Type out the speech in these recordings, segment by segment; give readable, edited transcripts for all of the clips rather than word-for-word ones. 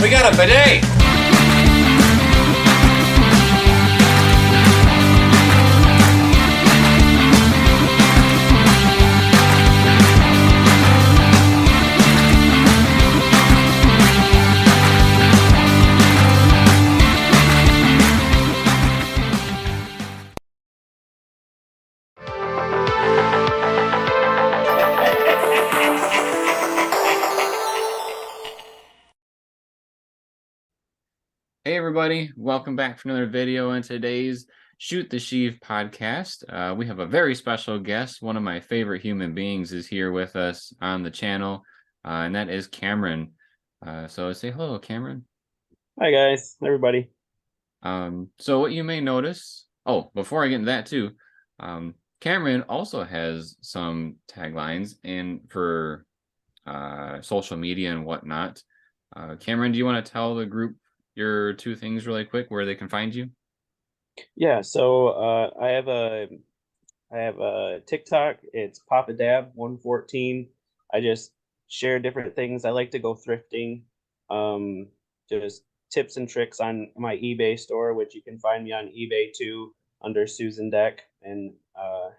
We got a bidet! Hey everybody, welcome back for another video in today's Shoot the Sheev podcast. We have a very special guest. One of my favorite human beings is here with us on the channel, and that is Cameron. So say hello, Cameron. Hi guys, everybody. So what you may notice, before I get into that too, Cameron also has some taglines for social media and whatnot. Cameron, do you want to tell the group your two things really quick, where they can find you? Yeah, so I have a TikTok. It's Papa Dab 114. I just share different things. I like to go thrifting. Just tips and tricks on my eBay store, which you can find me on eBay too under Susan Deck, and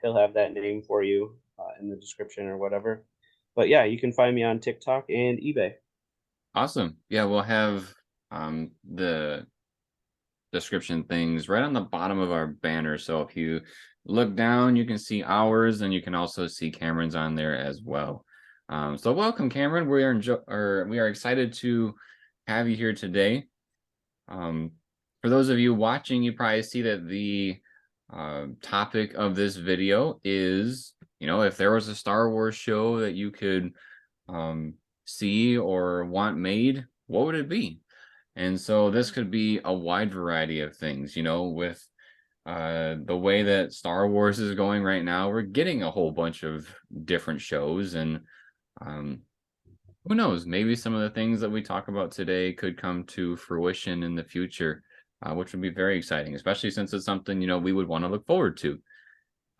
he'll have that name for you in the description or whatever. But yeah, you can find me on TikTok and eBay. Awesome. Yeah, we'll have the description things right on the bottom of our banner. So if you look down, you can see ours, and you can also see Cameron's on there as well. So welcome, Cameron. We are excited to have you here today. For those of you watching, you probably see that the topic of this video is, if there was a Star Wars show that you could see or want made, what would it be? And so this could be a wide variety of things, with the way that Star Wars is going right now. We're getting a whole bunch of different shows, and who knows, maybe some of the things that we talk about today could come to fruition in the future, which would be very exciting, especially since it's something, we would want to look forward to.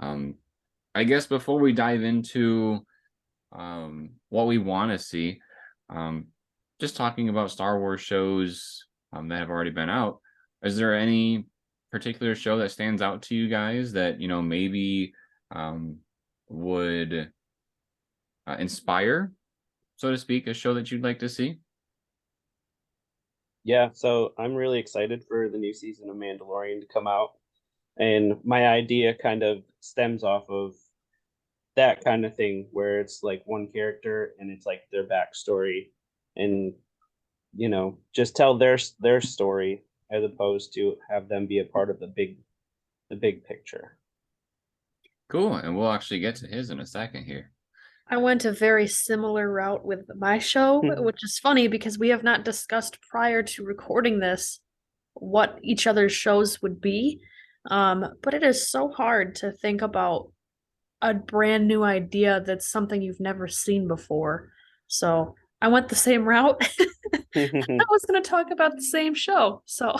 I guess before we dive into what we want to see, just talking about Star Wars shows that have already been out, is there any particular show that stands out to you guys that, maybe would inspire, so to speak, a show that you'd like to see? Yeah, so I'm really excited for the new season of Mandalorian to come out. And my idea kind of stems off of that kind of thing where it's like one character and it's like their backstory, and just tell their story as opposed to have them be a part of the big picture. Cool, and we'll actually get to his in a second here. I went a very similar route with my show, which is funny because we have not discussed prior to recording this what each other's shows would be. But it is so hard to think about a brand new idea that's something you've never seen before. So I went the same route. I was going to talk about the same show. So,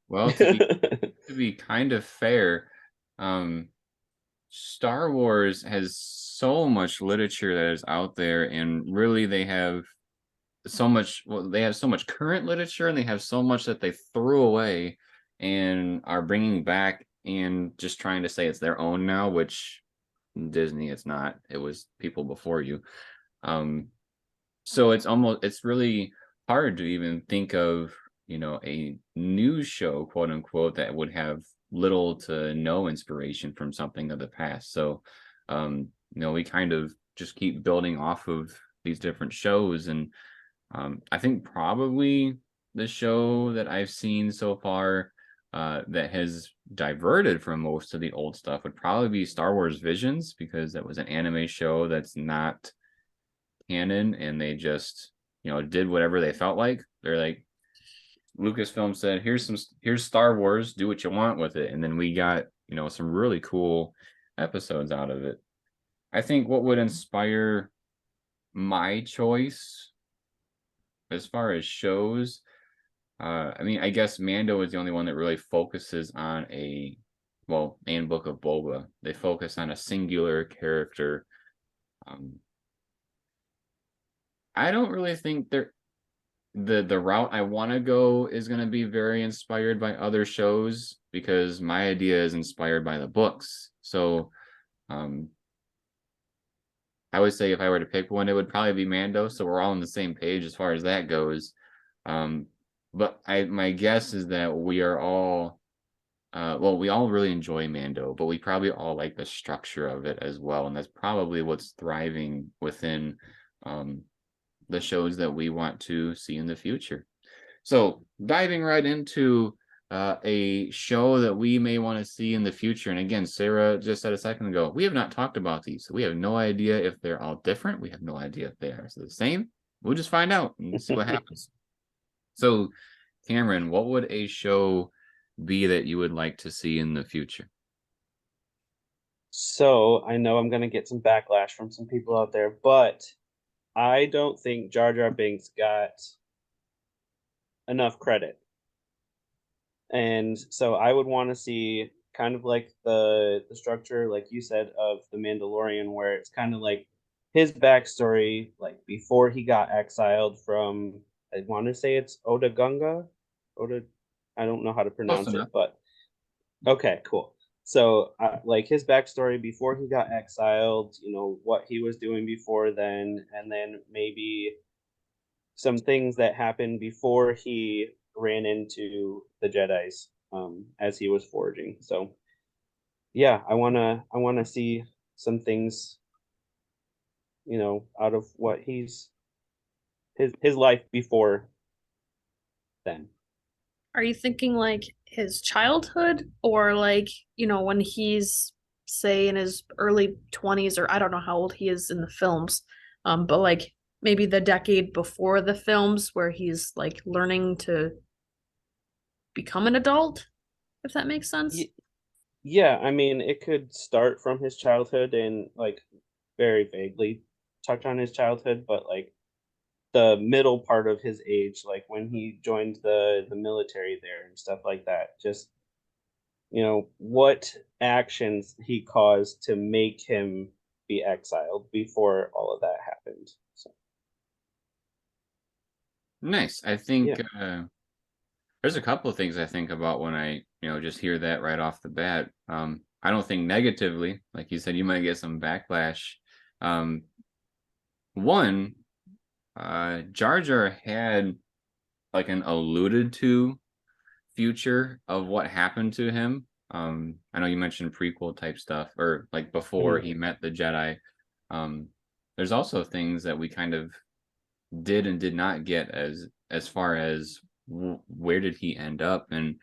well, to be kind of fair, Star Wars has so much literature that is out there, and really they have so much current literature, and they have so much that they threw away and are bringing back and just trying to say it's their own now, which Disney, it's not. It was people before you. So it's really hard to even think of, a new show, quote unquote, that would have little to no inspiration from something of the past. So we kind of just keep building off of these different shows, and I think probably the show that I've seen so far that has diverted from most of the old stuff would probably be Star Wars Visions, because that was an anime show that's not canon, and they just did whatever they felt like. They're like, Lucasfilm said, here's Star Wars, do what you want with it. And then we got, some really cool episodes out of it. I think what would inspire my choice as far as shows, I guess Mando is the only one that really focuses on and Book of Boba. They focus on a singular character. I don't really think the route I want to go is going to be very inspired by other shows because my idea is inspired by the books. So I would say if I were to pick one, it would probably be Mando. So we're all on the same page as far as that goes. But my guess is that we are all well, we all really enjoy Mando, but we probably all like the structure of it as well, and that's probably what's thriving within the shows that we want to see in the future. So diving right into a show that we may want to see in the future. And again, Sarah just said a second ago, we have not talked about these. So we have no idea if they're all different. We have no idea if they are the same. We'll just find out and see what happens. So, Cameron, what would a show be that you would like to see in the future? So I know I'm gonna get some backlash from some people out there, but I don't think Jar Jar Binks got enough credit. And so I would want to see kind of like the structure, like you said, of the Mandalorian, where it's kind of like his backstory, like before he got exiled from, I want to say it's Oda Gunga, Oda, I don't know how to pronounce it, but okay, cool. So like his backstory before he got exiled, you know, what he was doing before then, and then maybe some things that happened before he ran into the Jedi's as he was foraging. So yeah, I wanna see some things, you know, out of what he's his life before then. Are you thinking like his childhood or like, when he's say in his early 20s, or I don't know how old he is in the films, but like maybe the decade before the films where he's like learning to become an adult, if that makes sense? Yeah, I mean, it could start from his childhood and like very vaguely touch on his childhood, but like the middle part of his age, like when he joined the military there and stuff like that. Just, you know, what actions he caused to make him be exiled before all of that happened. So Nice. I think yeah. there's a couple of things I think about when I, just hear that right off the bat. I don't think negatively, like you said, you might get some backlash. Um, one, Jar Jar had like an alluded to future of what happened to him. I know you mentioned prequel type stuff or like before Mhm. he met the Jedi. There's also things that we kind of did and did not get as far as where did he end up. And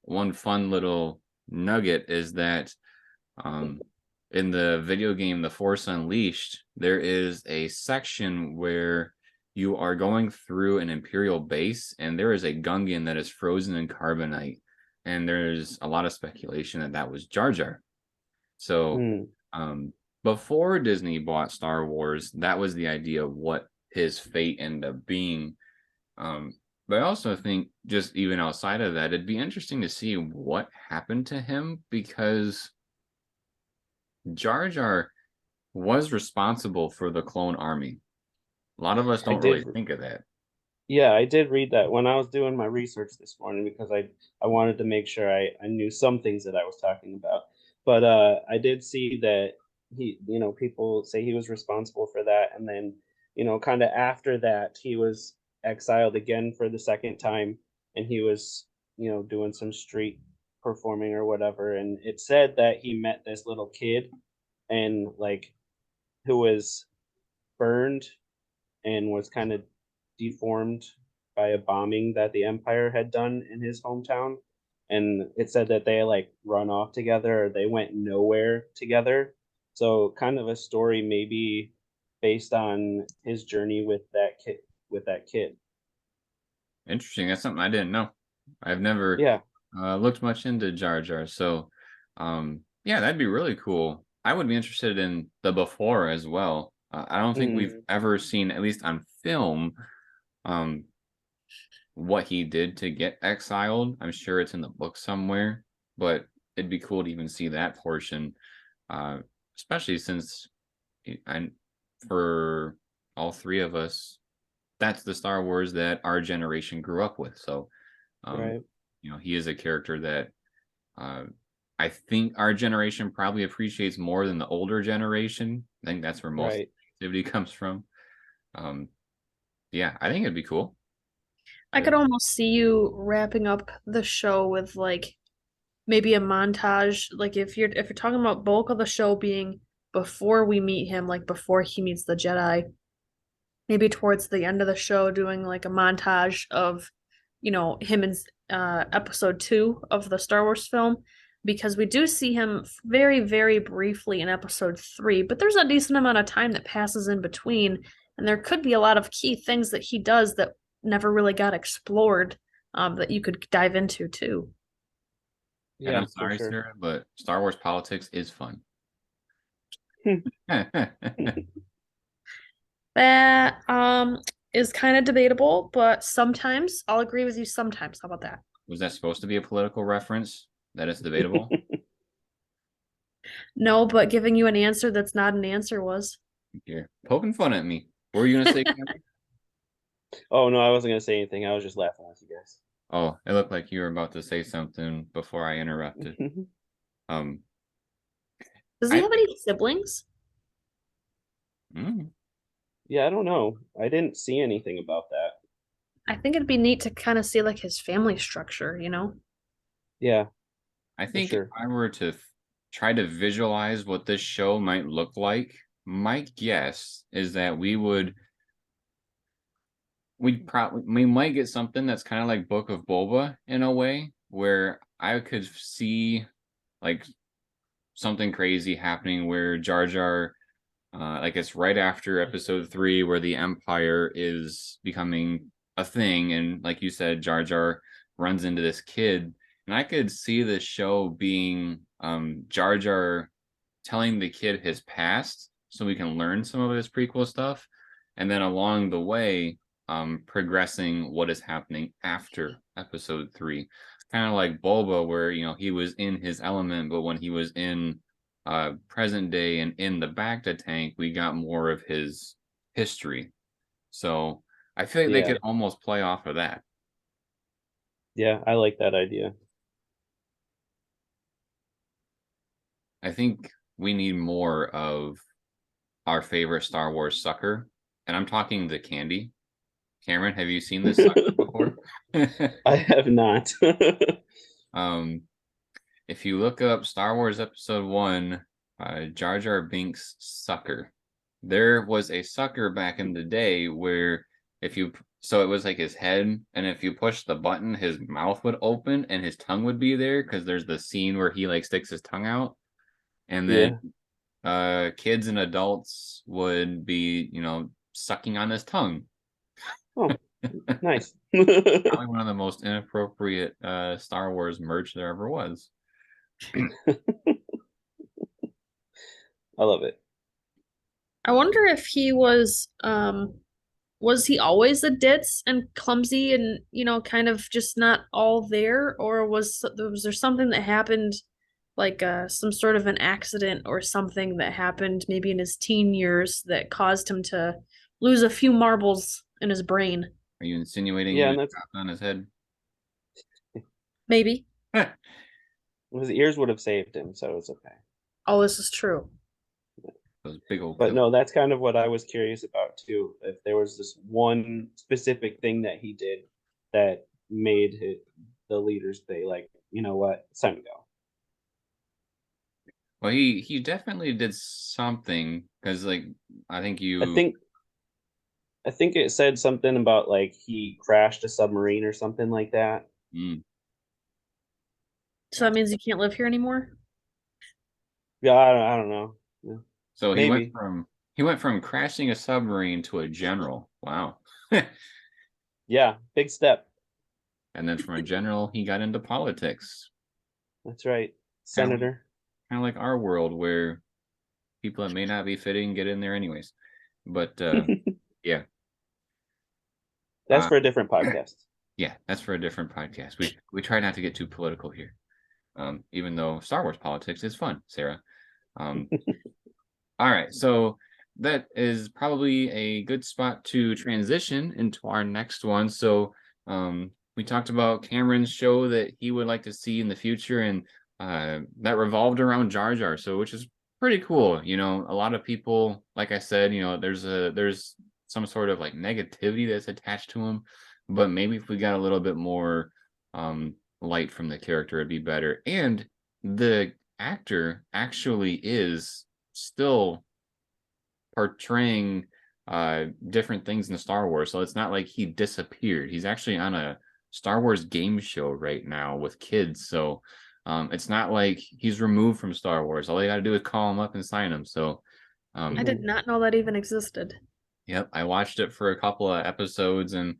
one fun little nugget is that in the video game The Force Unleashed, there is a section where you are going through an Imperial base and there is a Gungan that is frozen in carbonite. And there's a lot of speculation that that was Jar Jar. So Mm. before Disney bought Star Wars, that was the idea of what his fate ended up being. But I also think just even outside of that, it'd be interesting to see what happened to him because Jar Jar was responsible for the clone army. A lot of us I don't really did think of that. Yeah, I did read that when I was doing my research this morning because I wanted to make sure I knew some things that I was talking about. But I did see that he, you know, people say he was responsible for that, and then, you know, kind of after that, he was exiled again for the second time, and he was, you know, doing some street performing or whatever, and it said that he met this little kid and like who was burned and was kind of deformed by a bombing that the Empire had done in his hometown. And it said that they like run off together or they went nowhere together. So kind of a story maybe based on his journey with that kid. Interesting. That's something I didn't know. I've never Yeah. looked much into Jar Jar. So, yeah, that'd be really cool. I would be interested in the before as well. I don't think we've Mm, ever seen, at least on film, um, what he did to get exiled. I'm sure it's in the book somewhere, but it'd be cool to even see that portion, uh, especially since I, for all three of us, that's the Star Wars that our generation grew up with. So, Right. he is a character that I think our generation probably appreciates more than the older generation. I think that's where most Right. activity comes from. Yeah, I think it'd be cool. I could almost see you wrapping up the show with like maybe a montage. Like if you're talking about bulk of the show being before we meet him, like before he meets the Jedi, maybe towards the end of the show doing like a montage of, him in episode 2 of the Star Wars film, because we do see him very, very briefly in episode 3, but there's a decent amount of time that passes in between, and there could be a lot of key things that he does that never really got explored, that you could dive into too. And Yeah, I'm for sorry, sure. Sarah, but Star Wars politics is fun. That is kind of debatable, but sometimes I'll agree with you sometimes. How about that? Was that supposed to be a political reference? That it's debatable? No, but giving you an answer that's not an answer was. You're poking fun at me. What were you gonna say, Cameron? Oh no, I wasn't gonna say anything. I was just laughing at you guys. Oh, it looked like you were about to say something before I interrupted. Um, Does he I have any siblings? mm, Yeah, I don't know. I didn't see anything about that. I think it'd be neat to kind of see like his family structure, you know? Yeah, I for think if sure. I were to try to visualize what this show might look like, my guess is that we might get something that's kind of like Book of Boba in a way, where I could see like something crazy happening where Jar Jar, like it's right after episode 3 where the Empire is becoming a thing, and like you said, Jar Jar runs into this kid, and I could see this show being Jar Jar telling the kid his past so we can learn some of his prequel stuff, and then along the way progressing what is happening after episode 3, kind of like Bulba, where he was in his element, but when he was in present day and in the Bacta tank, we got more of his history. So I feel like they Yeah, could almost play off of that. yeah, I like that idea. I think we need more of our favorite Star Wars sucker, and I'm talking the candy. Cameron, have you seen this sucker before? I have not. um, if you look up Star Wars Episode 1, Jar Jar Binks sucker, there was a sucker back in the day where so it was like his head, and if you push the button, his mouth would open and his tongue would be there, because there's the scene where he like sticks his tongue out, and then Yeah. kids and adults would be sucking on his tongue. Oh, nice. Probably one of the most inappropriate Star Wars merch there ever was. I love it. I wonder if he was he always a ditz and clumsy and, kind of just not all there, or was there something that happened, like some sort of an accident or something that happened maybe in his teen years that caused him to lose a few marbles in his brain? Are you insinuating he Yeah, was and that's dropped on his head? Maybe. his ears would have saved him, so it's okay. Oh, this is true. Those big old But pills. no, that's kind of what I was curious about too. If there was this one specific thing that he did that made the leaders say, like, you know what, it's time to go. Well, he definitely did something, because like I think I you think I think it said something about like he crashed a submarine or something like that. mm, So that gotcha. means you can't live here anymore? Yeah, I don't know. Yeah, So maybe. he went from crashing a submarine to a general. Wow. Yeah, big step. And then from a general, he got into politics. That's right, Kind of Senator. kind of like our world, where people that may not be fitting get in there anyways. But yeah. That's Uh, for a different podcast. yeah, that's for a different podcast. We try not to get too political here. Even though Star Wars politics is fun, Sarah. Um, all right, so that is probably a good spot to transition into our next one. So we talked about Cameron's show that he would like to see in the future, and that revolved around Jar Jar, so which is pretty cool. You know, a lot of people, like I said, you know, there's some sort of like negativity that's attached to him, but maybe if we got a little bit more light from the character, it'd be better. And the actor actually is still portraying different things in the Star Wars, so it's not like he disappeared. He's actually on a Star Wars game show right now with kids, so it's not like he's removed from Star Wars. All you gotta do is call him up and sign him. So I did not know that even existed. yep, I watched it for a couple of episodes and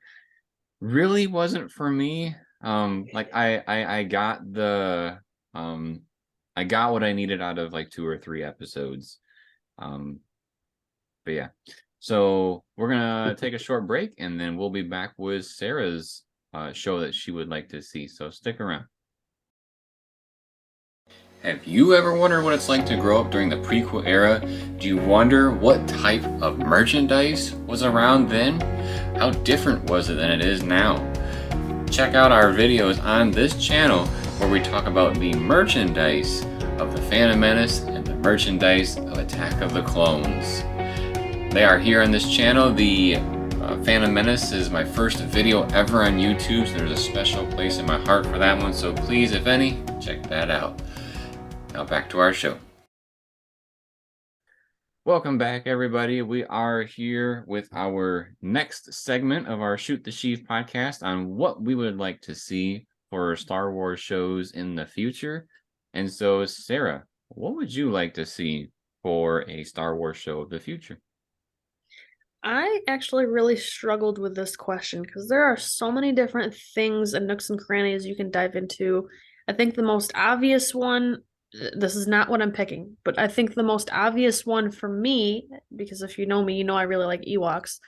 really wasn't for me. Like I got the I got what I needed out of like 2 or 3 episodes. But yeah, so we're gonna take a short break and then we'll be back with Sarah's show that she would like to see. So stick around. Have you ever wondered what it's like to grow up during the prequel era? Do you wonder what type of merchandise was around then? How different was it than it is now? Check out our videos on this channel where we talk about the merchandise of the Phantom Menace and the merchandise of Attack of the Clones. They are here on this channel. The Phantom Menace is my first video ever on YouTube, so there's a special place in my heart for that one. So please, if any, check that out. Now back to our show. Welcome back, everybody. We are here with our next segment of our Shoot the Sheev podcast on what we would like to see for Star Wars shows in the future. And so, Sarah, what would you like to see for a Star Wars show of the future? I actually really struggled with this question because there are so many different things and nooks and crannies you can dive into. I think the most obvious one, this is not what I'm picking, but I think the most obvious one for me, because if you know me, you know I really like Ewoks,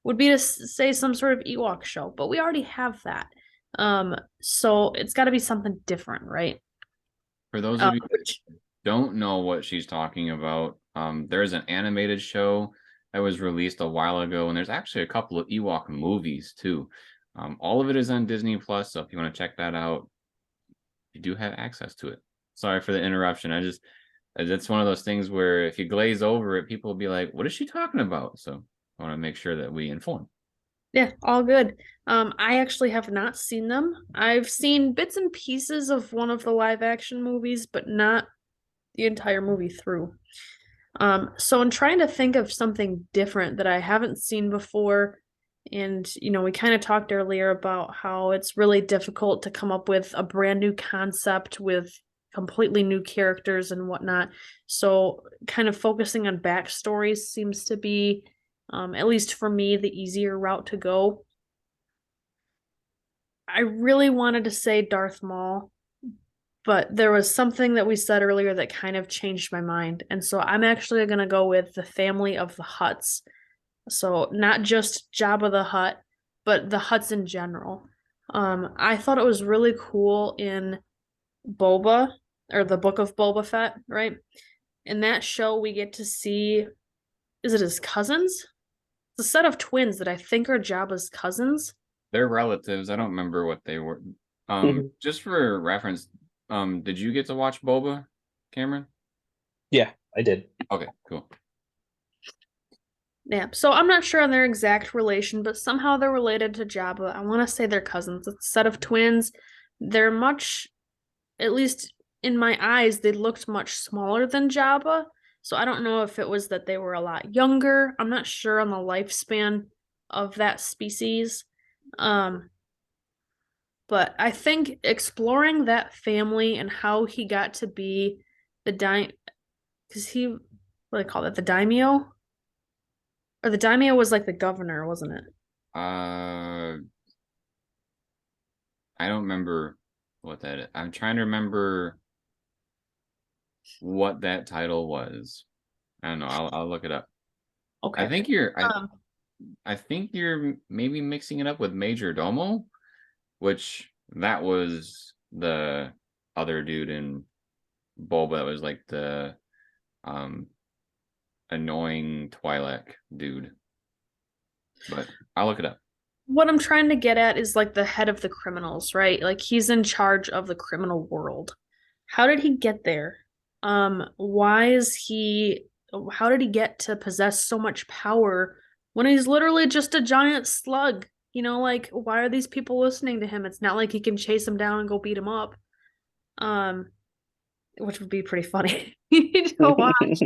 would be to say some sort of Ewok show, but we already have that. So it's got to be something different, right? For those of you that don't know what she's talking about, there's an animated show that was released a while ago, and there's actually a couple of Ewok movies too. All of it is on Disney Plus, so if you want to check that out, you do have access to it. Sorry for the interruption. It's one of those things where if you glaze over it, people will be like, what is she talking about? So I want to make sure that we inform. Yeah, all good. I actually have not seen them. I've seen bits and pieces of one of the live action movies, but not the entire movie through. So I'm trying to think of something different that I haven't seen before. And, we kind of talked earlier about how it's really difficult to come up with a brand new concept with completely new characters and whatnot. So kind of focusing on backstories seems to be, at least for me, the easier route to go. I really wanted to say Darth Maul, but there was something that we said earlier that kind of changed my mind. And so I'm actually going to go with the family of the Hutts. So not just Jabba the Hutt, but the Hutts in general. I thought it was really cool in Boba, or the Book of Boba Fett, right? In that show, we get to see, is it his cousins? It's a set of twins that I think are Jabba's cousins. They're relatives. I don't remember what they were. Just for reference, did you get to watch Boba, Cameron? Yeah, I did. Okay, cool. Yeah, so I'm not sure on their exact relation, but somehow they're related to Jabba. I want to say they're cousins. It's a set of twins. They're much, at least in my eyes, they looked much smaller than Jabba. So I don't know if it was that they were a lot younger. I'm not sure on the lifespan of that species. But I think exploring that family and how he got to be the because he, what do they call it, the daimyo? Or the daimyo was like the governor, wasn't it? I don't remember what that is. I'm trying to remember what that title was. I don't know. I'll look it up. Okay. I think you're maybe mixing it up with Major Domo, which that was the other dude in Boba that was like the annoying Twi'lek dude. But I'll look it up. What I'm trying to get at is like the head of the criminals, right? Like he's in charge of the criminal world. How did he get there? Why is he how did he get to possess so much power when he's literally just a giant slug? Like why are these people listening to him? It's not like he can chase them down and go beat them up. Which would be pretty funny to watch.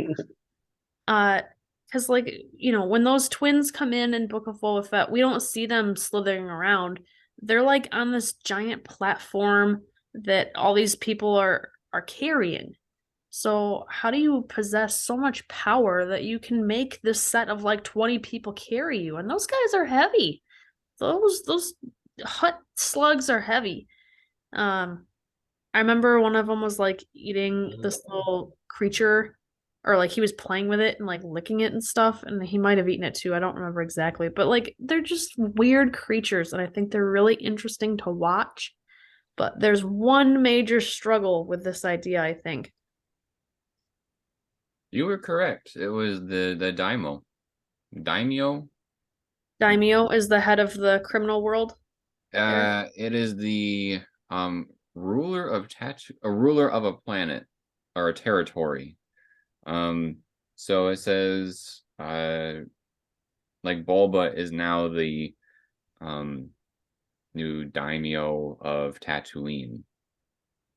Because when those twins come in Book of Boba Fett, we don't see them slithering around. They're like on this giant platform that all these people are carrying. So how do you possess so much power that you can make this set of like 20 people carry you? And those guys are heavy. Those hut slugs are heavy. I remember one of them was like eating this little creature, or like he was playing with it and like licking it and stuff, and he might have eaten it too. I don't remember exactly, but like they're just weird creatures, and I think they're really interesting to watch. But there's one major struggle with this idea, I think. You were correct. It was the daimyo. Daimyo? Daimyo is the head of the criminal world. It is the ruler of a ruler of a planet or a territory. So it says like Bulba is now the new daimyo of Tatooine.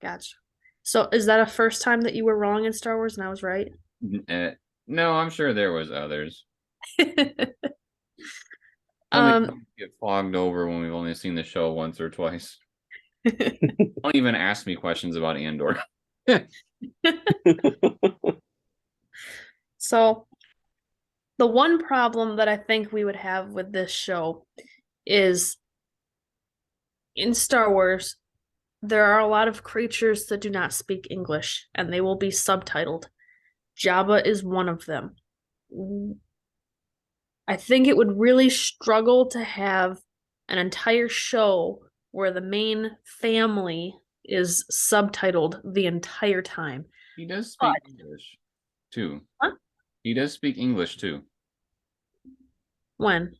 Gotcha. So is that a first time that you were wrong in Star Wars and I was right? No, I'm sure there was others. Get fogged over when we've only seen the show once or twice. Don't even ask me questions about Andor. So the one problem that I think we would have with this show is in Star Wars, there are a lot of creatures that do not speak English, and they will be subtitled. Jabba is one of them. I think it would really struggle to have an entire show where the main family is subtitled the entire time. He does speak English, too. What? He does speak English, too. When?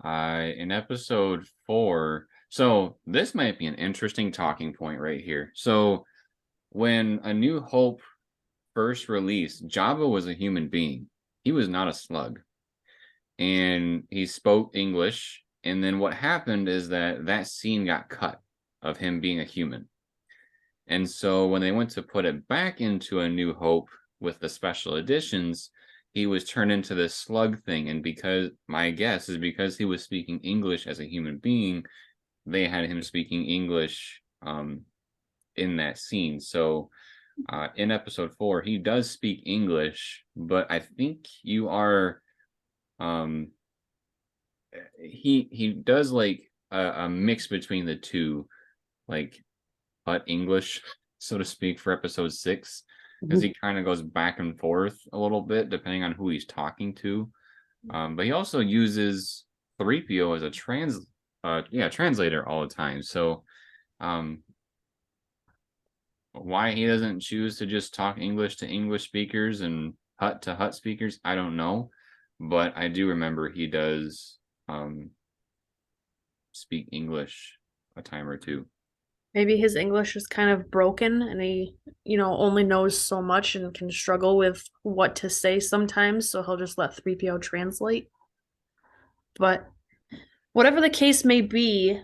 In episode 4. So this might be an interesting talking point right here. So when A New Hope first released, Jabba was a human being. He was not a slug. And he spoke English. And then what happened is that scene got cut of him being a human. And so when they went to put it back into A New Hope with the special editions, he was turned into this slug thing. And because my guess is because he was speaking English as a human being, they had him speaking English in that scene. So in episode 4, he does speak English, but I think you are he does like a mix between the two, like but English, so to speak, for episode 6, because he kind of goes back and forth a little bit depending on who he's talking to. But he also uses 3PO as a translator all the time. So why he doesn't choose to just talk English to English speakers and Hut to Hut speakers, I don't know. But I do remember he does speak English a time or two. Maybe his English is kind of broken and he, only knows so much and can struggle with what to say sometimes, so he'll just let 3PO translate. But whatever the case may be,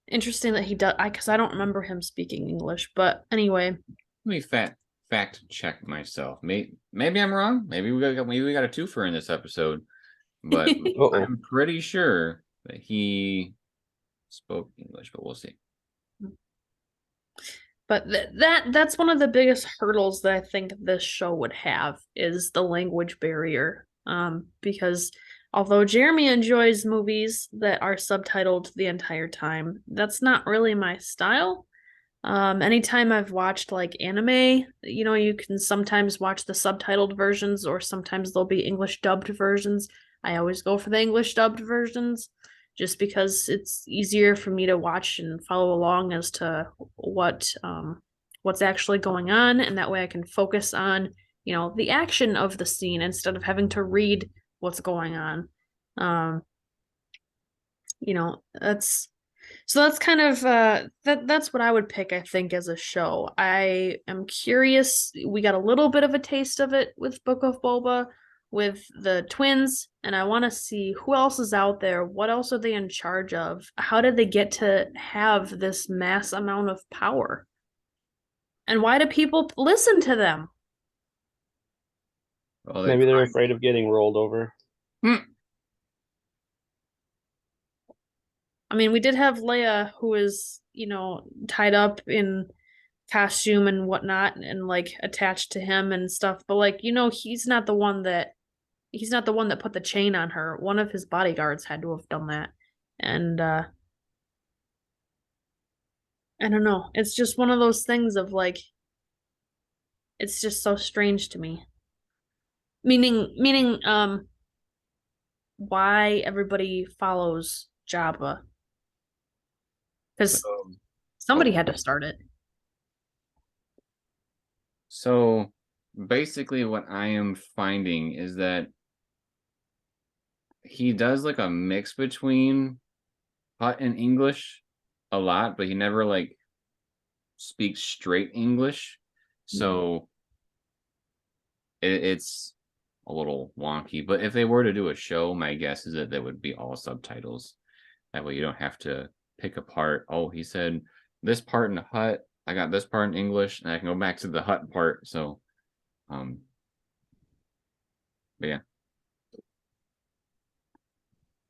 interesting that he does, because I don't remember him speaking English, but anyway. Let me fact check myself. Maybe I'm wrong. Maybe we got a twofer in this episode, but I'm pretty sure that he spoke English, but we'll see. But that's one of the biggest hurdles that I think this show would have is the language barrier. Because although Jeremy enjoys movies that are subtitled the entire time, that's not really my style. Anytime I've watched like anime, you can sometimes watch the subtitled versions or sometimes there'll be English dubbed versions. I always go for the English dubbed versions just because it's easier for me to watch and follow along as to what's actually going on, and that way I can focus on the action of the scene instead of having to read what's going on. That's kind of that's what I would pick, I think, as a show. I am curious. We got a little bit of a taste of it with Book of Boba with the twins, and I want to see who else is out there. What else are they in charge of? How did they get to have this mass amount of power? And why do people listen to them? Well, Maybe they're afraid of getting rolled over. I mean, we did have Leia, who is, tied up in costume and whatnot and like attached to him and stuff, but like, he's not the one that put the chain on her. One of his bodyguards had to have done that. And I don't know. It's just one of those things of like, it's just so strange to me. Meaning, why everybody follows Jabba. Because somebody had to start it. So basically what I am finding is that he does like a mix between Hutt and English a lot, but he never like speaks straight English. So it's a little wonky. But if they were to do a show, my guess is that they would be all subtitles. That way you don't have to pick apart. Oh, he said this part in Hutt. I got this part in English, and I can go back to the Hutt part. So, but yeah.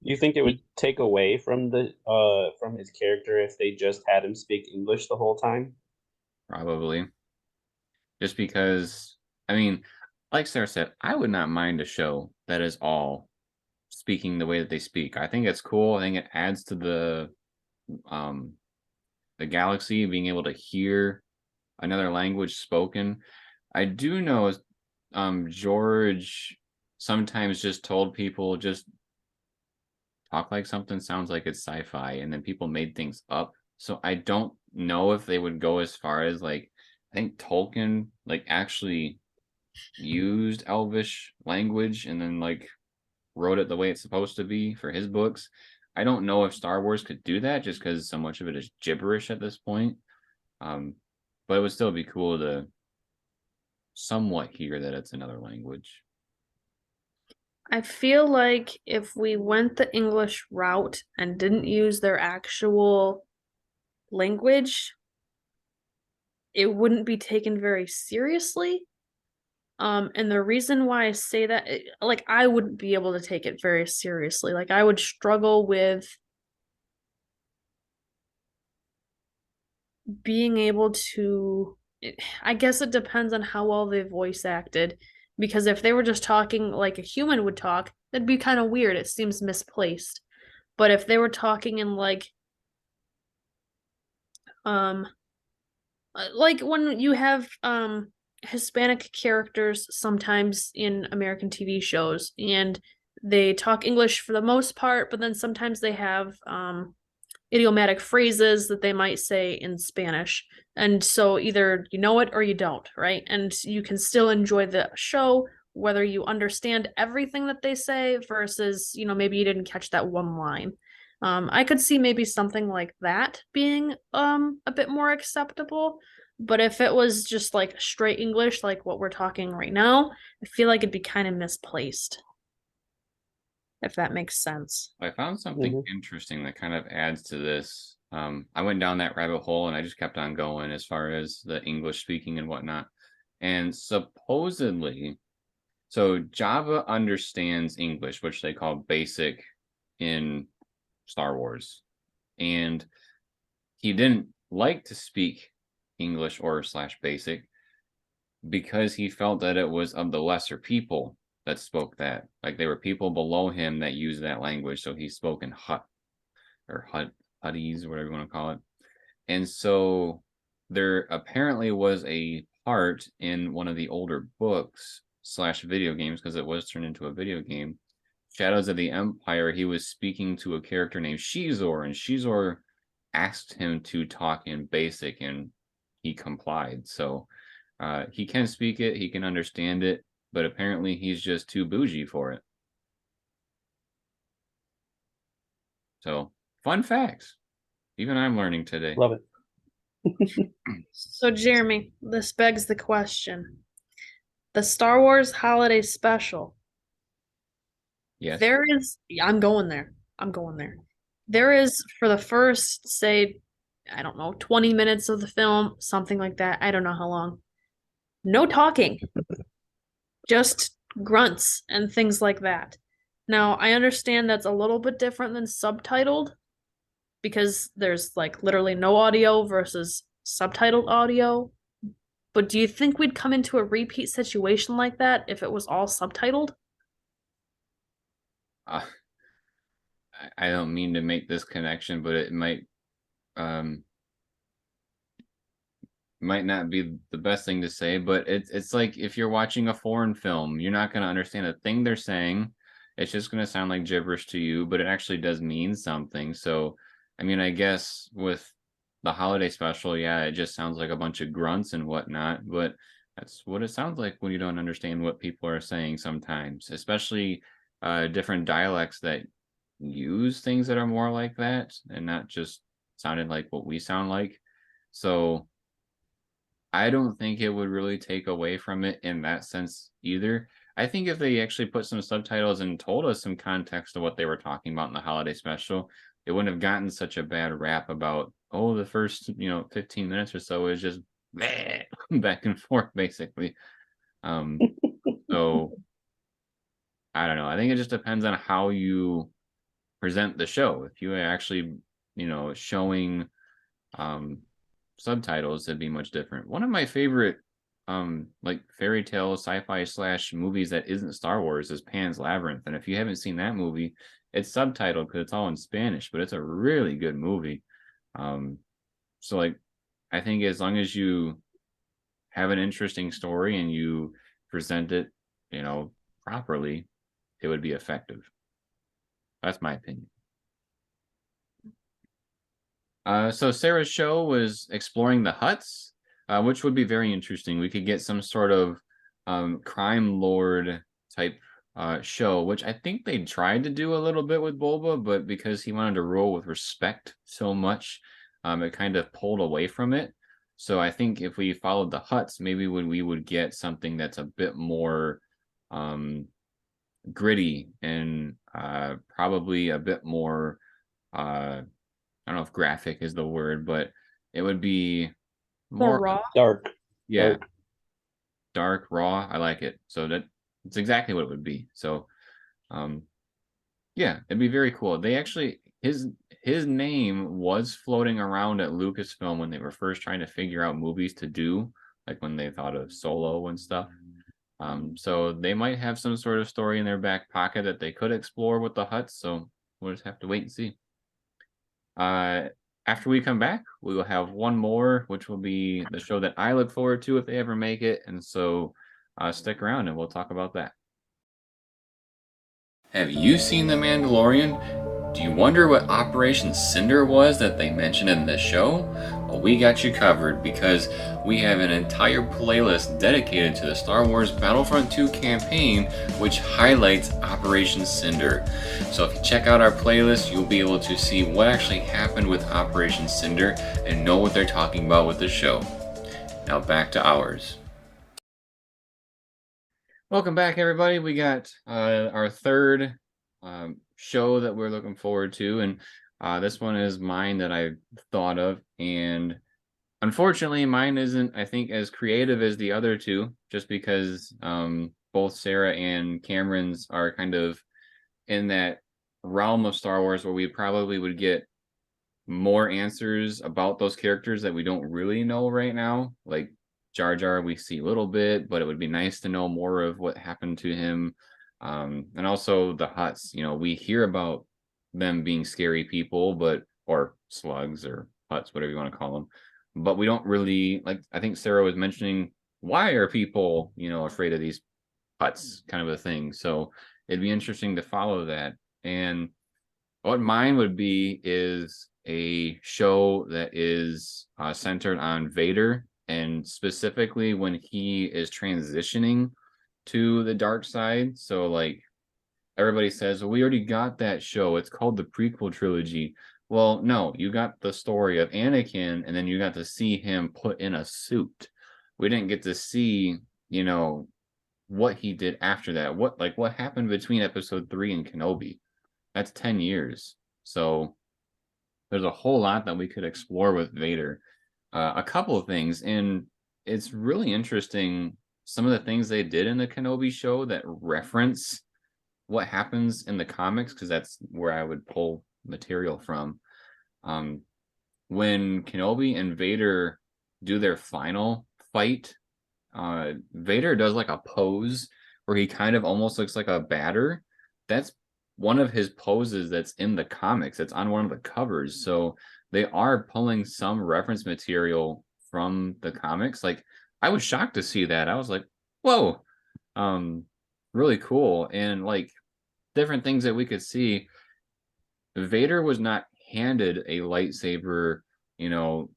You think it would take away from from his character if they just had him speak English the whole time? Probably. Just because, I mean, like Sarah said, I would not mind a show that is all speaking the way that they speak. I think it's cool. I think it adds to the galaxy, being able to hear another language spoken. I do know George sometimes just told people just talk like something sounds like it's sci-fi, and then people made things up. So I don't know if they would go as far as like, I think Tolkien like actually used Elvish language and then like wrote it the way it's supposed to be for his books. I don't know if Star Wars could do that just because so much of it is gibberish at this point. But it would still be cool to somewhat hear that it's another language. I feel like if we went the English route and didn't use their actual language, it wouldn't be taken very seriously. And the reason why I say that, like, I wouldn't be able to take it very seriously. Like, I would struggle with being able to, I guess it depends on how well they voice acted. Because if they were just talking like a human would talk, that'd be kind of weird. It seems misplaced. But if they were talking in like when you have Hispanic characters sometimes in American TV shows, and they talk English for the most part, but then sometimes they have idiomatic phrases that they might say in Spanish. And so either you know it or you don't, right? And you can still enjoy the show whether you understand everything that they say versus, maybe you didn't catch that one line. I could see maybe something like that being a bit more acceptable. But if it was just like straight English, like what we're talking right now, I feel like it'd be kind of misplaced. If that makes sense. I found something interesting that kind of adds to this. I went down that rabbit hole and I just kept on going as far as the English speaking and whatnot. And supposedly, so Java understands English, which they call basic in Star Wars. And he didn't like to speak English or / basic because he felt that it was of the lesser people that spoke that. Like they were people below him that used that language. So he spoke in Hutt or Hutties, whatever you want to call it. And so there apparently was a part in one of the older books / video games, because it was turned into a video game, Shadows of the Empire, he was speaking to a character named Shizor, and Shizor asked him to talk in basic and he complied. So He can speak it, he can understand it, but apparently he's just too bougie for it. So, fun facts. Even I'm learning today. Love it. So, Jeremy, this begs the question. The Star Wars Holiday Special. Yes. I'm going there. I'm going there. There is, for the first, say, I don't know, 20 minutes of the film, something like that. I don't know how long. No talking. Just grunts and things like that. Now, I understand that's a little bit different than subtitled because there's like literally no audio versus subtitled audio. But do you think we'd come into a repeat situation like that if it was all subtitled? Uh, I don't mean to make this connection, but it might not be the best thing to say, but it's like if you're watching a foreign film, you're not going to understand a thing they're saying. It's just going to sound like gibberish to you, but it actually does mean something. So, I mean, I guess with the holiday special, yeah, it just sounds like a bunch of grunts and whatnot, but that's what it sounds like when you don't understand what people are saying sometimes, especially different dialects that use things that are more like that and not just sounded like what we sound like. So, I don't think it would really take away from it in that sense either. I think if they actually put some subtitles and told us some context of what they were talking about in the holiday special, it wouldn't have gotten such a bad rap about, oh, the first, 15 minutes or so is just back and forth, basically. So I don't know. I think it just depends on how you present the show. If you actually, showing subtitles, it'd be much different. One of my favorite like fairy tale sci-fi slash movies that isn't Star Wars is Pan's Labyrinth, and if you haven't seen that movie, it's subtitled because it's all in Spanish, but it's a really good movie. So like I think as long as you have an interesting story and you present it, properly, it would be effective. That's my opinion. So Sarah's show was exploring the Hutts, which would be very interesting. We could get some sort of crime lord type show, which I think they tried to do a little bit with Bulba, but because he wanted to rule with respect so much, it kind of pulled away from it. So I think if we followed the Hutts, maybe we would get something that's a bit more gritty and probably a bit more I don't know if graphic is the word, but it would be More more raw? Dark. yeah, dark, raw. I like it. So it's exactly what it would be. So yeah, it'd be very cool. They actually his name was floating around at Lucasfilm when they were first trying to figure out movies to do, like when they thought of Solo and stuff. So they might have some sort of story in their back pocket that they could explore with the Hutts. So we'll just have to wait and see. After we come back, we will have one more, which will be the show that I look forward to if they ever make it. And so stick around and we'll talk about that. Have you seen The Mandalorian? Do you wonder what Operation Cinder was that they mentioned in this show? Well, we got you covered because we have an entire playlist dedicated to the Star Wars Battlefront 2 campaign, which highlights Operation Cinder. So if you check out our playlist, you'll be able to see what actually happened with Operation Cinder and know what they're talking about with the show. Now back to ours. Welcome back, everybody. We got our third show that we're looking forward to, and this one is mine that I thought of, and unfortunately mine isn't, I think, as creative as the other two, just because both Sarah and Cameron's are kind of in that realm of Star Wars where we probably would get more answers about those characters that we don't really know right now. Like Jar Jar, we see a little bit, but it would be nice to know more of what happened to him. And also the Hutts, we hear about them being scary people, or slugs or Hutts, whatever you want to call them, but we don't really, like, I think Sarah was mentioning, why are people, afraid of these Hutts, kind of a thing. So it'd be interesting to follow that. And what mine would be is a show that is centered on Vader and specifically when he is transitioning to the dark side. So like everybody says, well, we already got that show. It's called the prequel trilogy. Well, no, you got the story of Anakin, and then you got to see him put in a suit. We didn't get to see, you know, what he did after that. What happened between episode 3 and Kenobi? That's 10 years. So there's a whole lot that we could explore with Vader. A couple of things, and it's really interesting some of the things they did in the Kenobi show that reference what happens in the comics, because that's where I would pull material from. When Kenobi and Vader do their final fight, Vader does like a pose where he kind of almost looks like a batter. That's one of his poses that's in the comics. It's on one of the covers. So they are pulling some reference material from the comics. Like, I was shocked to see that. I was like, whoa, really cool. And like different things that we could see. Vader was not handed a lightsaber, you know,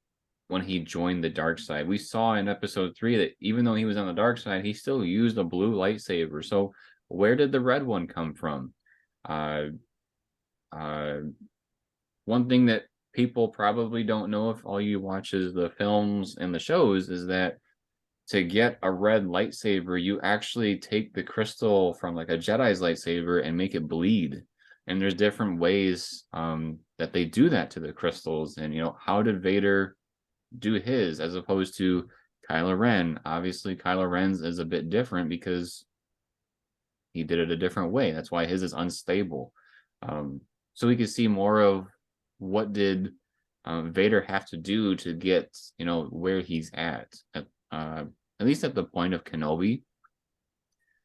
when he joined the dark side. We saw in episode 3 that even though he was on the dark side, he still used a blue lightsaber. So where did the red one come from? One thing that people probably don't know, if all you watches the films and the shows, is that to get a red lightsaber, you actually take the crystal from like a Jedi's lightsaber and make it bleed. And there's different ways that they do that to the crystals. And, you know, how did Vader do his as opposed to Kylo Ren? Obviously, Kylo Ren's is a bit different because he did it a different way. That's why his is unstable. So we could see more of what did Vader have to do to get, you know, where he's at least at the point of Kenobi.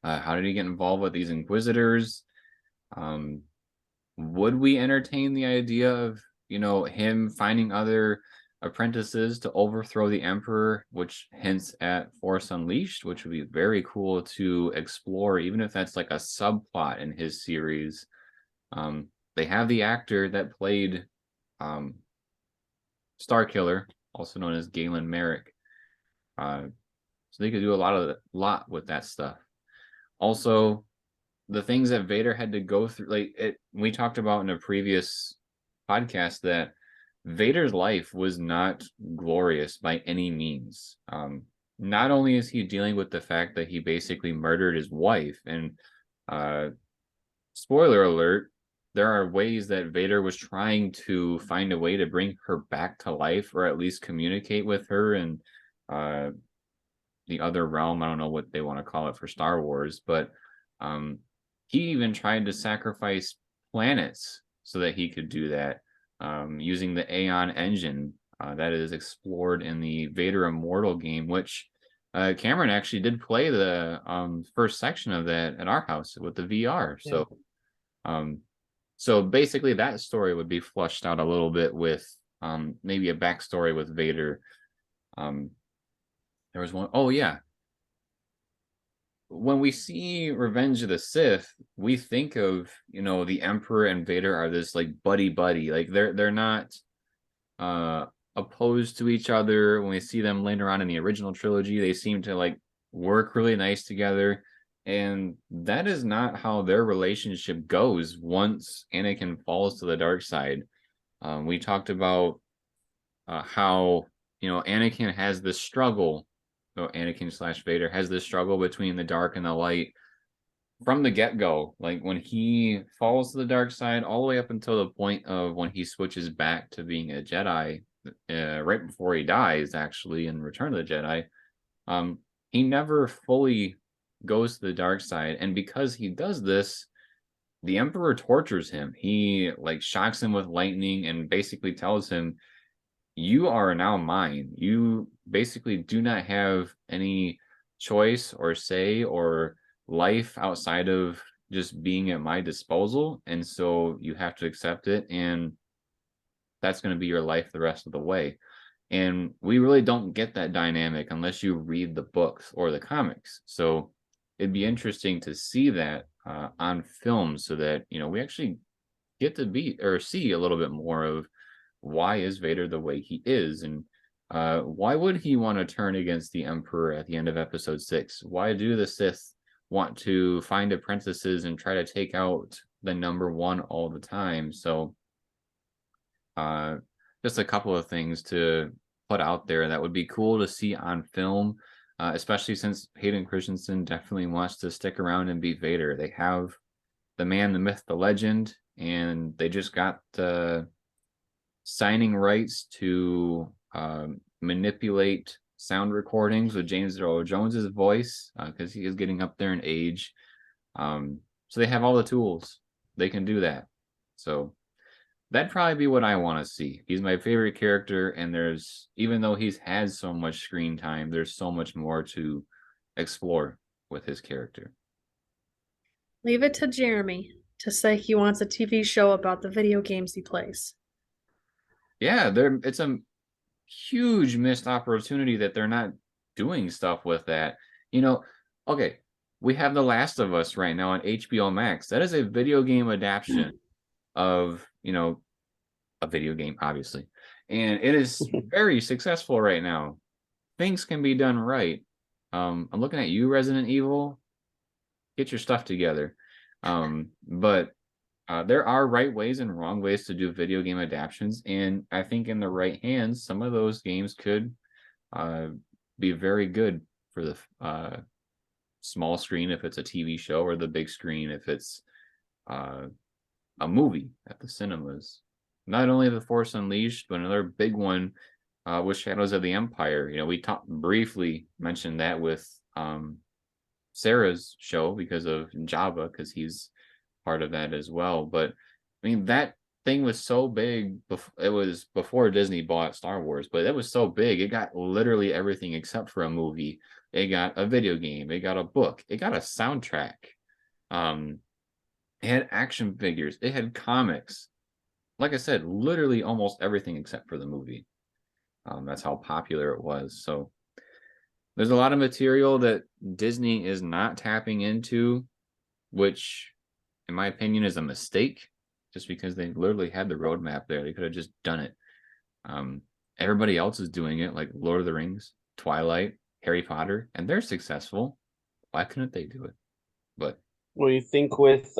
How did he get involved with these Inquisitors? Would we entertain the idea of, you know, him finding other apprentices to overthrow the Emperor, which hints at Force Unleashed, which would be very cool to explore, even if that's like a subplot in his series. They have the actor that played Starkiller, also known as Galen Merrick. So they could do a lot with that stuff. Also, the things that Vader had to go through, we talked about in a previous podcast that Vader's life was not glorious by any means. Not only is he dealing with the fact that he basically murdered his wife, and spoiler alert, there are ways that Vader was trying to find a way to bring her back to life, or at least communicate with her and the other realm. I don't know what they want to call it for Star Wars, but he even tried to sacrifice planets so that he could do that, using the Aeon engine that is explored in the Vader Immortal game, which Cameron actually did play the first section of that at our house with the VR. Yeah. So basically that story would be flushed out a little bit with maybe a backstory with Vader. There was one, oh yeah. When we see Revenge of the Sith, we think of, you know, the Emperor and Vader are this like buddy. Like they're not opposed to each other. When we see them later on in the original trilogy, they seem to like work really nice together. And that is not how their relationship goes once Anakin falls to the dark side. We talked about how, you know, Anakin has this struggle. So Anakin / Vader has this struggle between the dark and the light from the get-go. Like when he falls to the dark side, all the way up until the point of when he switches back to being a Jedi, right before he dies, actually, in Return of the Jedi, he never fully goes to the dark side. And because he does this, the Emperor tortures him. He like shocks him with lightning and basically tells him, you are now mine. You basically do not have any choice or say or life outside of just being at my disposal. And so you have to accept it. And that's going to be your life the rest of the way. And we really don't get that dynamic unless you read the books or the comics. So it'd be interesting to see that on film, so that, you know, we actually get to see a little bit more of why is Vader the way he is. And Why would he want to turn against the Emperor at the end of episode 6? Why do the Sith want to find apprentices and try to take out the number one all the time? So just a couple of things to put out there that would be cool to see on film, especially since Hayden Christensen definitely wants to stick around and be Vader. They have the man, the myth, the legend, and they just got signing rights to manipulate sound recordings with James Earl Jones's voice because he is getting up there in age. So they have all the tools. They can do that. So that'd probably be what I want to see. He's my favorite character, and there's, even though he's had so much screen time, there's so much more to explore with his character. Leave it to Jeremy to say he wants a TV show about the video games he plays. Yeah, it's a huge missed opportunity that they're not doing stuff with that. You know, okay, we have The Last of Us right now on HBO Max. That is a video game adaptation of, you know, a video game, obviously. And it is very successful right now. Things can be done right. I'm looking at you, Resident Evil. Get your stuff together. But there are right ways and wrong ways to do video game adaptations, and I think in the right hands, some of those games could be very good for the small screen if it's a TV show, or the big screen if it's a movie at the cinemas. Not only The Force Unleashed, but another big one was Shadows of the Empire. You know, we briefly mentioned that with Sarah's show because of Jabba, because he's part of that as well. But I mean, that thing was so big. It was before Disney bought Star Wars, but it was so big. It got literally everything except for a movie. It got a video game. It got a book. It got a soundtrack. It had action figures. It had comics. Like I said, literally almost everything except for the movie. That's how popular it was. So there's a lot of material that Disney is not tapping into, which, in my opinion, is a mistake, just because they literally had the roadmap there. They could have just done it. Everybody else is doing it, like Lord of the Rings, Twilight, Harry Potter, and they're successful. Why couldn't they do it? But well, you think with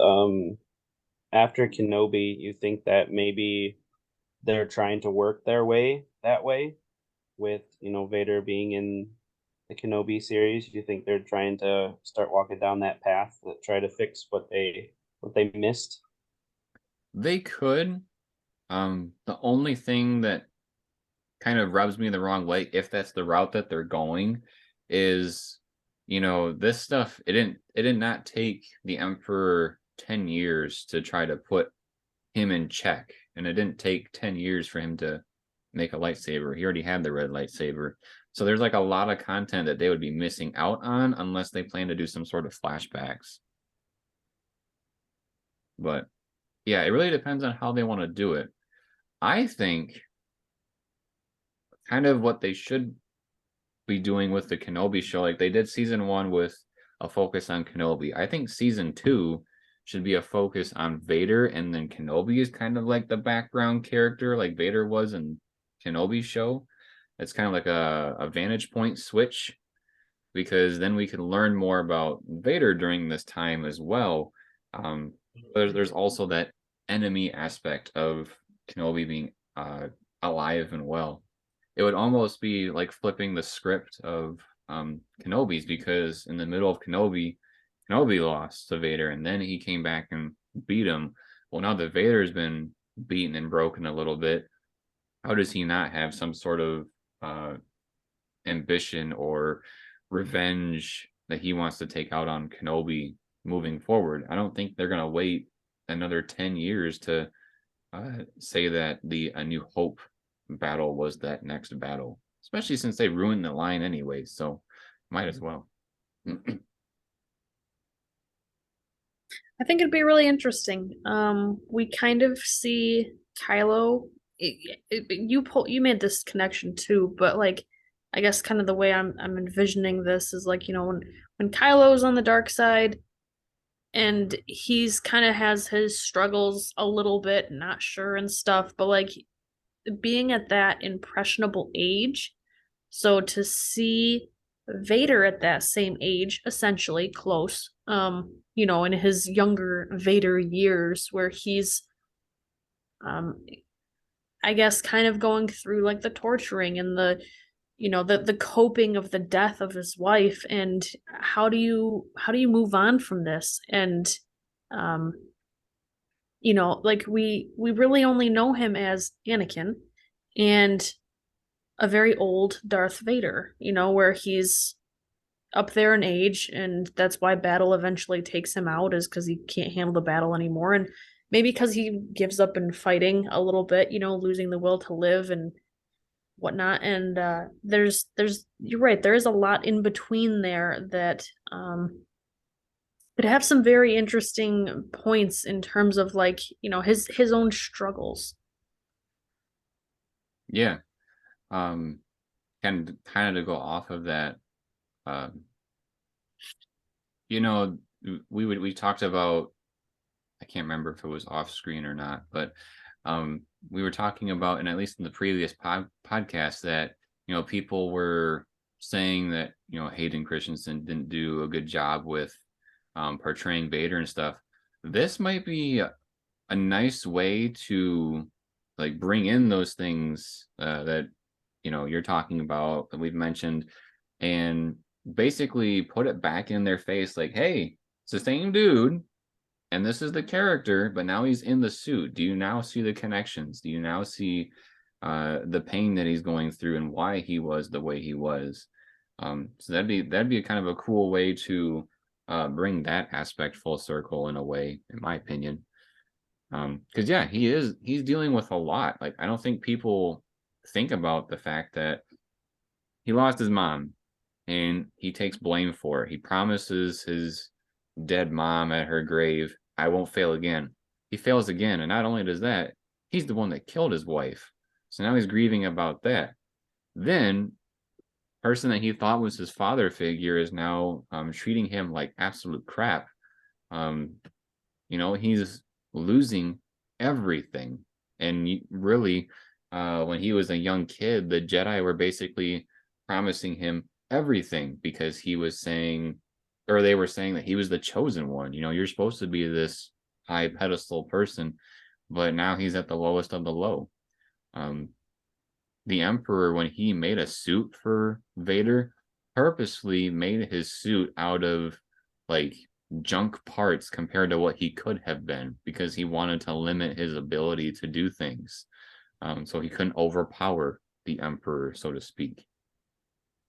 after Kenobi, you think that maybe they're trying to work their way that way with, you know, Vader being in the Kenobi series? You think they're trying to start walking down that path that try to fix what they missed? they could. The only thing that kind of rubs me the wrong way, if that's the route that they're going, is, you know, this stuff, it did not take the Emperor 10 years to try to put him in check, and it didn't take 10 years for him to make a lightsaber. He already had the red lightsaber. So there's like a lot of content that they would be missing out on unless they plan to do some sort of flashbacks. But yeah, it really depends on how they want to do it. I think kind of what they should be doing with the Kenobi show, like they did season 1 with a focus on Kenobi. I think season 2 should be a focus on Vader, and then Kenobi is kind of like the background character, like Vader was in Kenobi's show. It's kind of like a vantage point switch, because then we can learn more about Vader during this time as well. There's also that enemy aspect of Kenobi being alive and well. It would almost be like flipping the script of Kenobi's, because in the middle of Kenobi lost to Vader, and then he came back and beat him. Well, now that Vader's been beaten and broken a little bit, how does he not have some sort of ambition or revenge that he wants to take out on Kenobi moving forward? I don't think they're going to wait another 10 years to say that the A New Hope battle was that next battle, especially since they ruined the line anyway, so might as well. I think it'd be really interesting. We kind of see Kylo. You made this connection too, but like, I guess kind of the way I'm envisioning this is like, you know, when Kylo's on the dark side, and he's kind of has his struggles a little bit, not sure and stuff, but like being at that impressionable age, so to see Vader at that same age, essentially close, in his younger Vader years, where he's, um, I guess, kind of going through like the torturing and the coping of the death of his wife, and how do you move on from this? And um, like we really only know him as Anakin and a very old Darth Vader, where he's up there in age, and that's why battle eventually takes him out, is because he can't handle the battle anymore. And maybe because he gives up in fighting a little bit, losing the will to live and whatnot. And there's you're right, there is a lot in between there that could have some very interesting points in terms of like, his own struggles. Yeah. Kind of to go off of that, um, we talked about, I can't remember if it was off screen or not, but we were talking about, and at least in the previous podcast, that people were saying that Hayden Christensen didn't do a good job with portraying Vader and stuff. This might be a nice way to like bring in those things that you're talking about, that we've mentioned, and basically put it back in their face, like, hey, it's the same dude and this is the character, but now he's in the suit. Do you now see the connections? Do you now see the pain that he's going through and why he was the way he was? So that'd be a kind of a cool way to bring that aspect full circle in a way, in my opinion. Because yeah, he's dealing with a lot. Like, I don't think people think about the fact that he lost his mom and he takes blame for it. He promises his dead mom at her grave, I won't fail again. He fails again, and not only does that, he's the one that killed his wife. So now he's grieving about that. Then, person that he thought was his father figure is now treating him like absolute crap. He's losing everything. And really, when he was a young kid, the Jedi were basically promising him everything, because he was saying, or they were saying, that he was the chosen one. You're supposed to be this high pedestal person, but now he's at the lowest of the low. The Emperor, when he made a suit for Vader, purposely made his suit out of like junk parts compared to what he could have been, because he wanted to limit his ability to do things. So he couldn't overpower the Emperor, so to speak.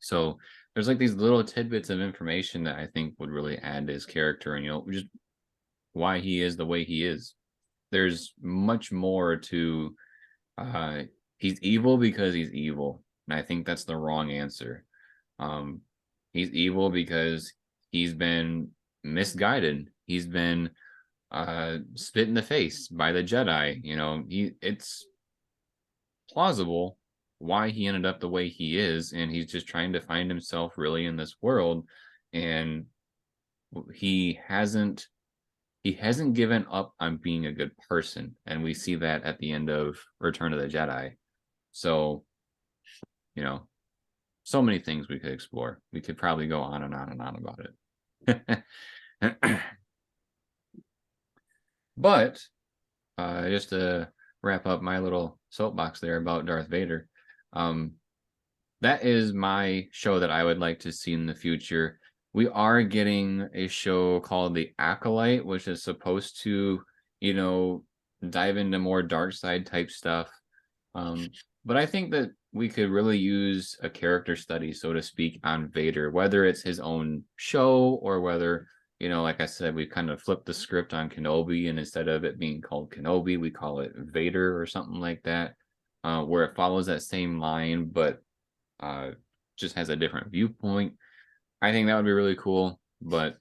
So there's like these little tidbits of information that I think would really add to his character, and just why he is the way he is. There's much more to he's evil because he's evil. And I think that's the wrong answer. He's evil because he's been misguided. He's been spit in the face by the Jedi. It's plausible why he ended up the way he is, and he's just trying to find himself really in this world, and he hasn't given up on being a good person, and we see that at the end of Return of the Jedi. So so many things we could explore. We could probably go on and on and on about it. But just to wrap up my little soapbox there about Darth Vader, that is my show that I would like to see in the future. We are getting a show called The Acolyte, which is supposed to, dive into more dark side type stuff. But I think that we could really use a character study, so to speak, on Vader, whether it's his own show or whether, like I said, we kind of flipped the script on Kenobi, and instead of it being called Kenobi, we call it Vader or something like that, where it follows that same line, but just has a different viewpoint. I think that would be really cool, but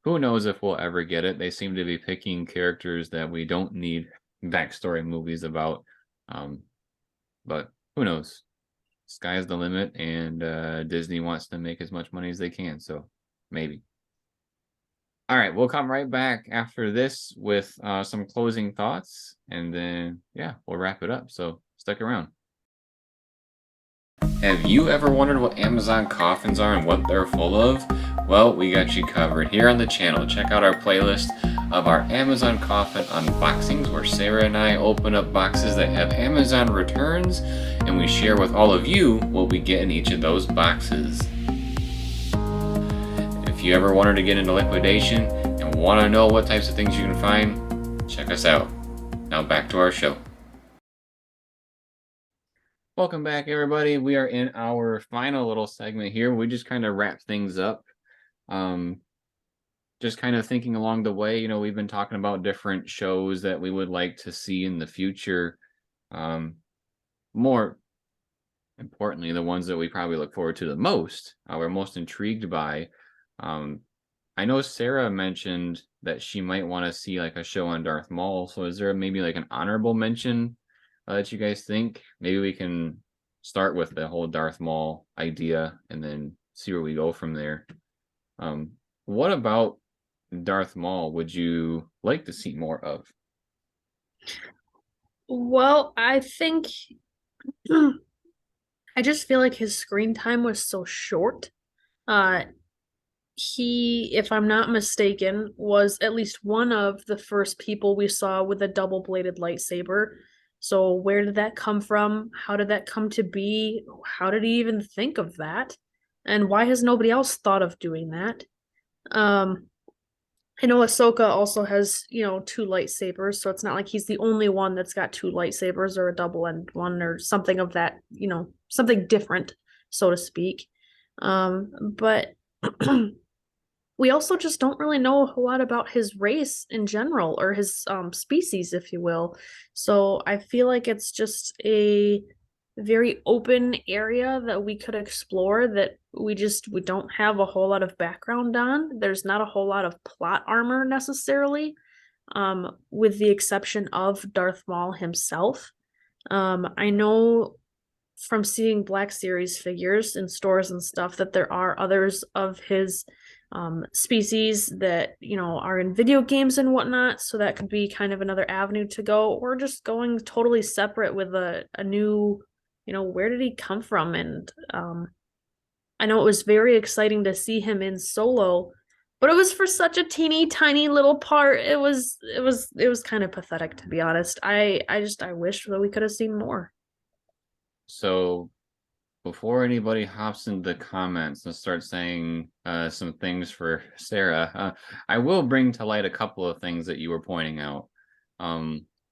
who knows if we'll ever get it. They seem to be picking characters that we don't need backstory movies about. But who knows? Sky's the limit, and Disney wants to make as much money as they can, so maybe. All right, we'll come right back after this with some closing thoughts, and then, yeah, we'll wrap it up. So stick around. Have you ever wondered what Amazon coffins are and what they're full of? Well, we got you covered here on the channel. Check out our playlist of our Amazon coffin unboxings, where Sarah and I open up boxes that have Amazon returns, and we share with all of you what we get in each of those boxes. If you ever wanted to get into liquidation and want to know what types of things you can find, check us out. Now back to our show. Welcome back, everybody. We are in our final little segment here. We just kind of wrap things up. Just kind of thinking along the way, you know, we've been talking about different shows that we would like to see in the future. More importantly, the ones that we probably look forward to the most, we're most intrigued by. I know Sarah mentioned that she might want to see like a show on Darth Maul. So is there maybe like an honorable mention that you guys think? Maybe we can start with the whole Darth Maul idea and then see where we go from there. What about Darth Maul would you like to see more of? Well, I think I just feel like his screen time was so short. He, if I'm not mistaken, was at least one of the first people we saw with a double-bladed lightsaber. So where did that come from? How did that come to be? How did he even think of that? And why has nobody else thought of doing that? I know Ahsoka also has, you know, 2 lightsabers, so it's not like he's the only one that's got 2 lightsabers or a double-end one or something of that, you know, something different, so to speak. But we also just don't really know a whole lot about his race in general, or his species, if you will. So I feel like it's just a very open area that we could explore that we don't have a whole lot of background on. There's not a whole lot of plot armor necessarily, with the exception of Darth Maul himself. I know from seeing Black Series figures in stores and stuff that there are others of his species that, you know, are in video games and whatnot, so that could be kind of another avenue to go, or just going totally separate with a new, you know, where did he come from? And I know it was very exciting to see him in Solo, but it was for such a teeny tiny little part. It was kind of pathetic, to be honest. I wish that we could have seen more. So before anybody hops into the comments and starts saying some things for Sarah, I will bring to light a couple of things that you were pointing out.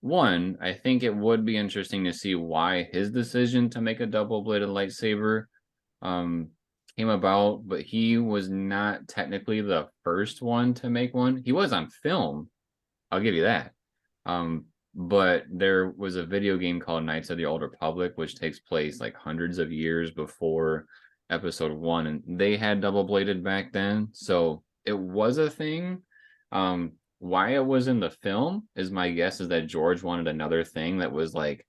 One, I think it would be interesting to see why his decision to make a double-bladed lightsaber came about, but he was not technically the first one to make one. He was on film, I'll give you that. But there was a video game called Knights of the Old Republic, which takes place like hundreds of years before episode 1, and they had double-bladed back then, so it was a thing. Why it was in the film is my guess is that George wanted another thing that was like,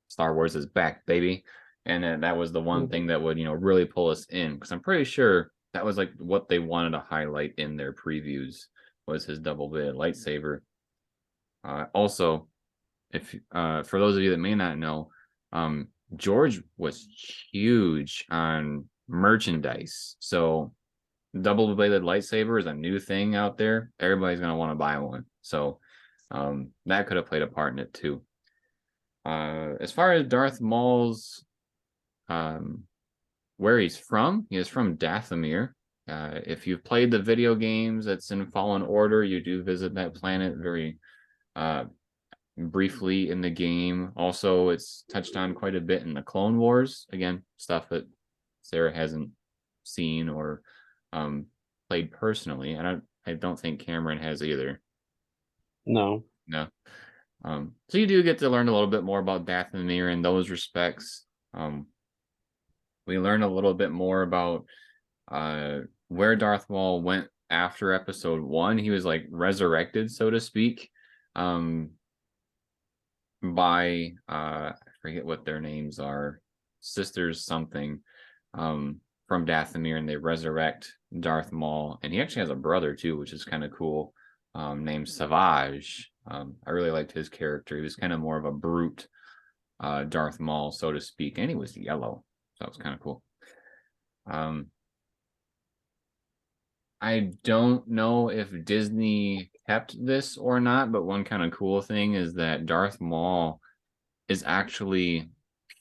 Star Wars is back, baby, and that was the one thing that would, you know, really pull us in, because I'm pretty sure that was like what they wanted to highlight in their previews was his double-bladed lightsaber. Also, if for those of you that may not know, George was huge on merchandise. So double-bladed lightsaber is a new thing out there. Everybody's going to want to buy one. So that could have played a part in it too. As far as Darth Maul's where he's from, he is from Dathomir. If you've played the video games that's in Fallen Order, you do visit that planet very briefly in the game. Also, it's touched on quite a bit in the Clone Wars. Again, stuff that Sarah hasn't seen or played personally. I don't think Cameron has either. No. So you do get to learn a little bit more about Dathomir in those respects. We learn a little bit more about where Darth Maul went after episode 1. He was like resurrected, so to speak, by I forget what their names are, sisters something, from Dathomir, and they resurrect Darth Maul, and he actually has a brother too, which is kind of cool, named Savage. I really liked his character. He was kind of more of a brute, Darth Maul, so to speak, and he was yellow, so that was kind of cool. I don't know if Disney kept this or not, but one kind of cool thing is that Darth Maul is actually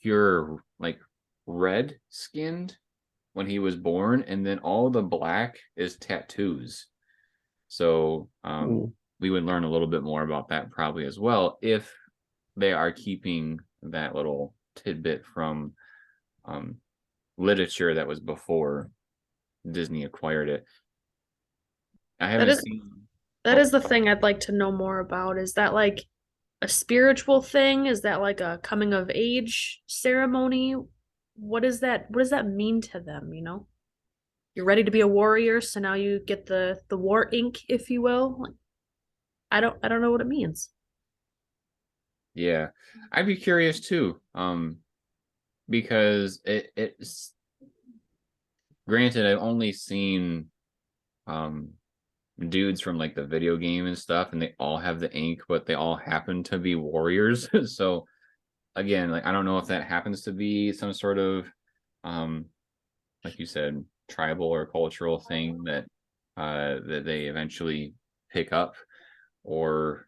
pure, like, red skinned when he was born, and then all the black is tattoos. So we would learn a little bit more about that probably as well, if they are keeping that little tidbit from literature that was before Disney acquired it. I haven't seen. That is the thing I'd like to know more about. Is that like a spiritual thing? Is that like a coming of age ceremony? What is that? What does that mean to them, you know? You're ready to be a warrior, so now you get the war ink, if you will. Like, I don't know what it means. Yeah, I'd be curious too. Because it's granted, I've only seen dudes from like the video game and stuff, and they all have the ink, but they all happen to be warriors. So again, like, I don't know if that happens to be some sort of like you said, tribal or cultural thing that that they eventually pick up, or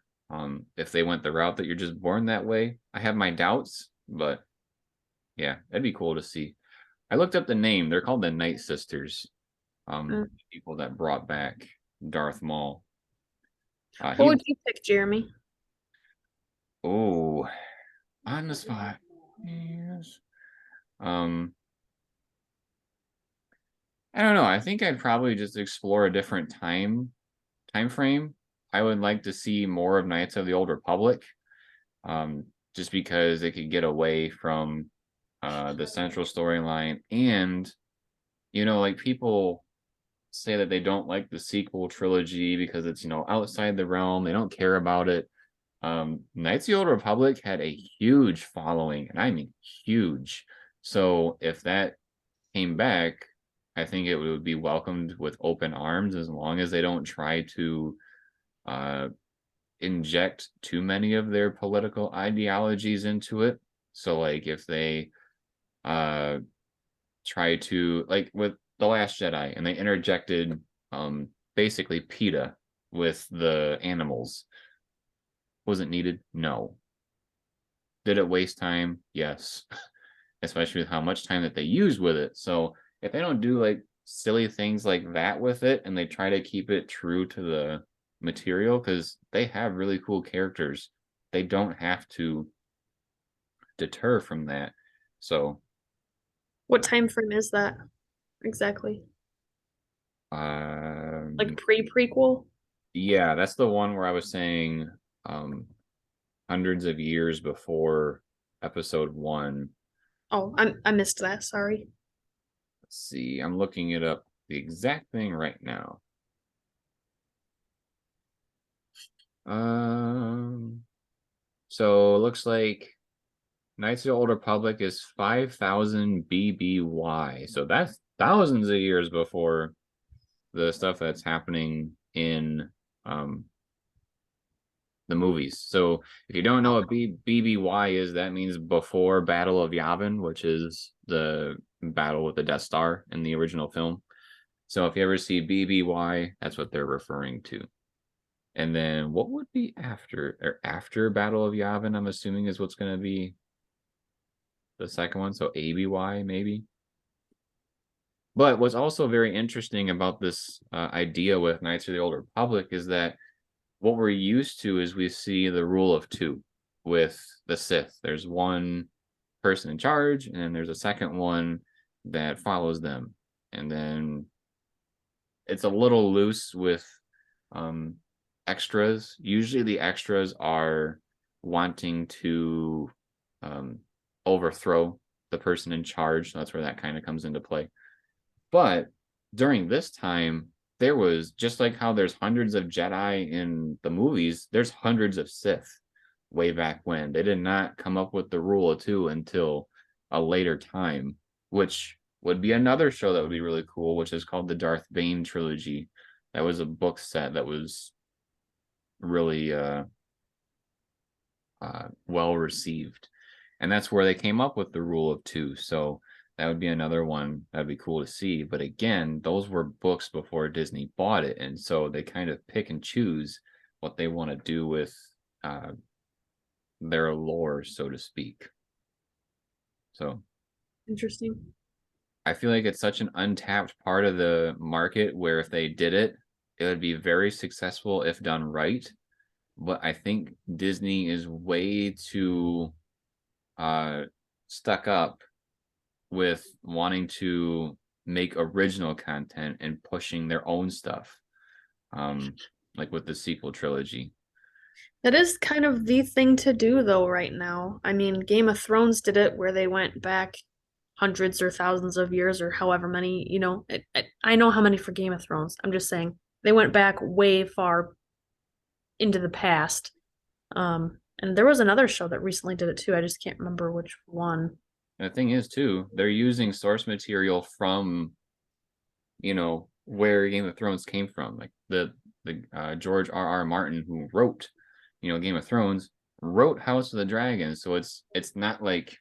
if they went the route that you're just born that way. I have my doubts, but yeah, that'd be cool to see. I looked up the name. They're called the Night Sisters. People that brought back Darth Maul. What would you pick, Jeremy? Oh, on the spot. Yes. I don't know. I think I'd probably just explore a different time frame. I would like to see more of Knights of the Old Republic, just because it could get away from the central storyline. And, you know, like, people say that they don't like the sequel trilogy because it's, you know, outside the realm. They don't care about it. Knights of the Old Republic had a huge following, and I mean huge. So if that came back, I think it would be welcomed with open arms, as long as they don't try to inject too many of their political ideologies into it. So like, if they try to, like with The Last Jedi, and they interjected basically PETA with the animals, was it needed? No. Did it waste time? Yes. Especially with how much time that they use with it. So if they don't do like silly things like that with it, and they try to keep it true to the material, because they have really cool characters, they don't have to deter from that. So what time frame is that exactly? Like pre-prequel? Yeah, that's the one where I was saying hundreds of years before episode 1. Oh, I missed that, sorry. Let's see, I'm looking it up, the exact thing right now. So it looks like Knights of the Old Republic is 5000 BBY. So that's thousands of years before the stuff that's happening in the movies. So if you don't know what BBY is, that means before Battle of Yavin, which is the battle with the Death Star in the original film. So if you ever see BBY, that's what they're referring to. And then what would be after Battle of Yavin, I'm assuming, is what's going to be the second one. So ABY maybe. But what's also very interesting about this idea with Knights of the Old Republic is that what we're used to is we see the rule of two with the Sith. There's one person in charge, and then there's a second one that follows them. And then it's a little loose with extras. Usually the extras are wanting to overthrow the person in charge. So that's where that kind of comes into play. But during this time, there was, just like how there's hundreds of Jedi in the movies, there's hundreds of Sith way back when. They did not come up with the rule of two until a later time, which would be another show that would be really cool, which is called the Darth Bane trilogy. That was a book set that was really well received. And that's where they came up with the rule of two. So that would be another one that'd be cool to see. But again, those were books before Disney bought it. And so they kind of pick and choose what they want to do with their lore, so to speak. So Interesting. I feel like it's such an untapped part of the market where if they did it, it would be very successful if done right. But I think Disney is way too stuck up with wanting to make original content and pushing their own stuff. Like with the sequel trilogy. That is kind of the thing to do, though, right now. I mean, Game of Thrones did it where they went back hundreds or thousands of years or however many, I know how many for Game of Thrones. I'm just saying they went back way far into the past. And there was another show that recently did it too. I just can't remember which one. And the thing is, too, they're using source material from, where Game of Thrones came from. Like the George R.R. Martin, who wrote, Game of Thrones, wrote House of the Dragon. So it's not like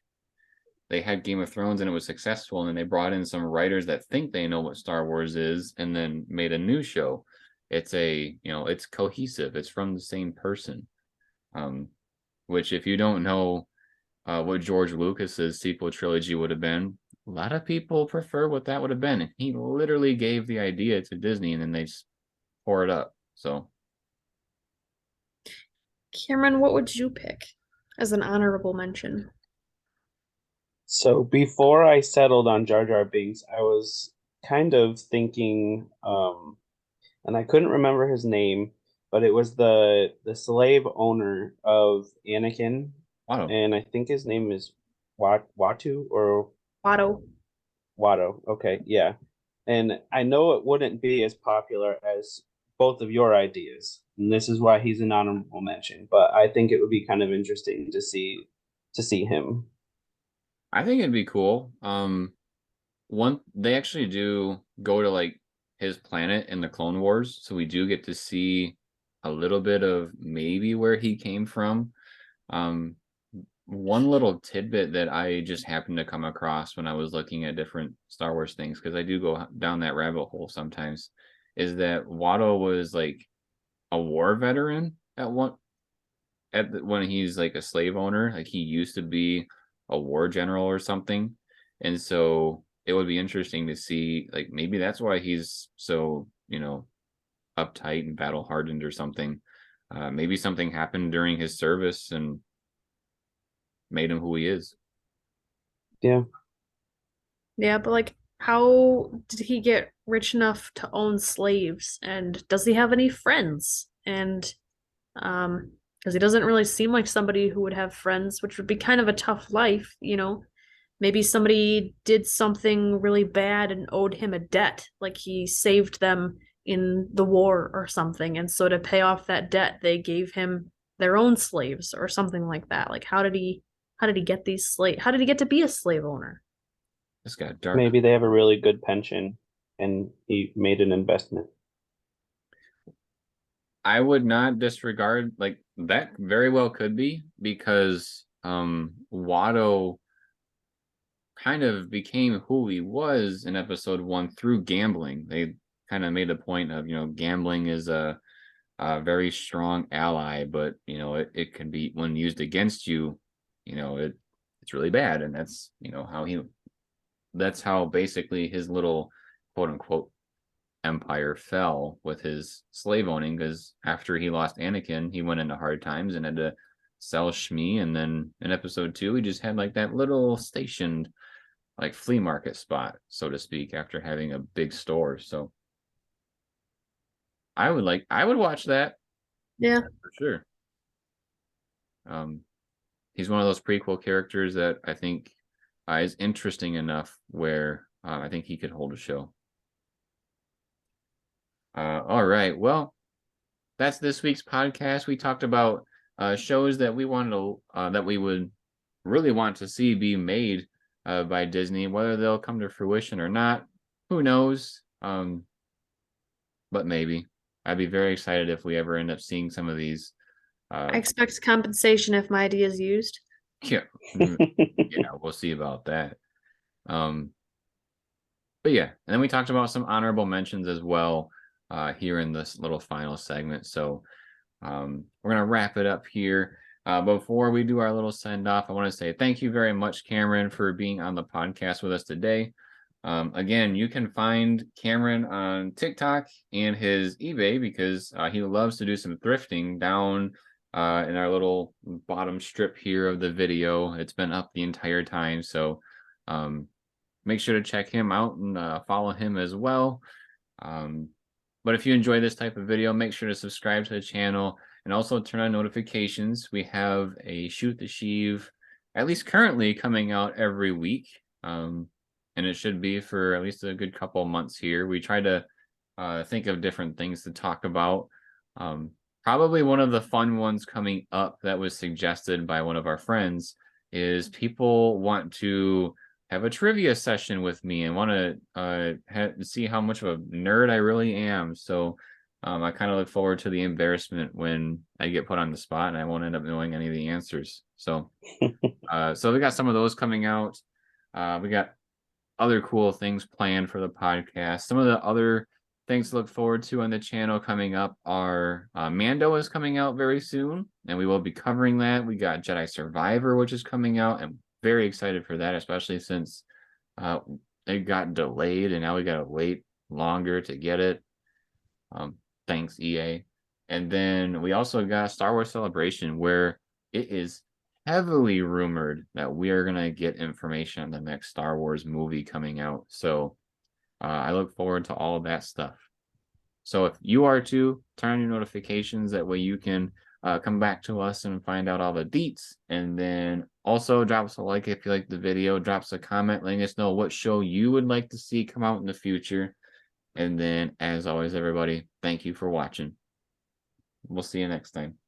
they had Game of Thrones and it was successful, and then they brought in some writers that think they know what Star Wars is and then made a new show. It's it's cohesive. It's from the same person. Which if you don't know what George Lucas's sequel trilogy would have been, a lot of people prefer what that would have been. He literally gave the idea to Disney and then they just pour it up. So Cameron, what would you pick as an honorable mention? So before I settled on Jar Jar Binks, I was kind of thinking, and I couldn't remember his name, but it was the slave owner of Anakin, Watto. and I think his name is Watu or Watto. Watto. Okay, yeah. And I know it wouldn't be as popular as both of your ideas, and this is why he's an honorable mention. But I think it would be kind of interesting to see him. I think it'd be cool. One, they actually do go to like his planet in the Clone Wars, so we do get to see a little bit of maybe where he came from. One little tidbit that I just happened to come across when I was looking at different Star Wars things, because I do go down that rabbit hole sometimes, is that Watto was like a war veteran when he's like a slave owner. Like he used to be a war general or something, and so it would be interesting to see, like, maybe that's why he's so uptight and battle hardened or something. Maybe something happened during his service and made him who he is. Yeah. Yeah, but like, how did he get rich enough to own slaves? And does he have any friends? And because he doesn't really seem like somebody who would have friends, which would be kind of a tough life, Maybe somebody did something really bad and owed him a debt, like he saved them in the war or something. And so to pay off that debt, they gave him their own slaves or something like that. Like how did he get these slave how did he get to be a slave owner? This got dark. Maybe they have a really good pension and he made an investment. I would not disregard, like, that very well could be, because Watto kind of became who he was in episode 1 through gambling. They kind of made a point of, gambling is a very strong ally, but it can be, when used against you, it's really bad. And that's that's how basically his little quote unquote empire fell with his slave owning, because after he lost Anakin, he went into hard times and had to sell Shmi, and then in episode 2 he just had like that little stationed like flea market spot, so to speak, after having a big store. So I would watch that. Yeah. For sure. He's one of those prequel characters that I think is interesting enough where I think he could hold a show. All right. Well, that's this week's podcast. We talked about shows that we wanted to that we would really want to see be made by Disney. Whether they'll come to fruition or not, who knows? But maybe. I'd be very excited if we ever end up seeing some of these. I expect compensation if my idea is used. Yeah. Yeah, we'll see about that. But yeah, and then we talked about some honorable mentions as well here in this little final segment. So we're gonna wrap it up here. Before we do our little send off, I want to say thank you very much, Cameron, for being on the podcast with us today. Again, you can find Cameron on TikTok and his eBay because he loves to do some thrifting down in our little bottom strip here of the video. It's been up the entire time, so make sure to check him out and follow him as well. But if you enjoy this type of video, make sure to subscribe to the channel and also turn on notifications. We have a Shoot the Sheev, at least currently, coming out every week. And it should be for at least a good couple of months here. We try to think of different things to talk about. Probably one of the fun ones coming up that was suggested by one of our friends is people want to have a trivia session with me and want to see how much of a nerd I really am. So I kind of look forward to the embarrassment when I get put on the spot and I won't end up knowing any of the answers. So so we got some of those coming out. We got other cool things planned for the podcast. Some of the other things to look forward to on the channel coming up are Mando is coming out very soon, and we will be covering that. We got Jedi Survivor, which is coming out, and very excited for that, especially since it got delayed and now we gotta wait longer to get it. Thanks, EA. And then we also got Star Wars Celebration, where it is heavily rumored that we are gonna get information on the next Star Wars movie coming out. So I look forward to all of that stuff. So if you are too, turn on your notifications. That way you can come back to us and find out all the deets. And then also drop us a like if you like the video. Drop us a comment letting us know what show you would like to see come out in the future. And then, as always, everybody, thank you for watching. We'll see you next time.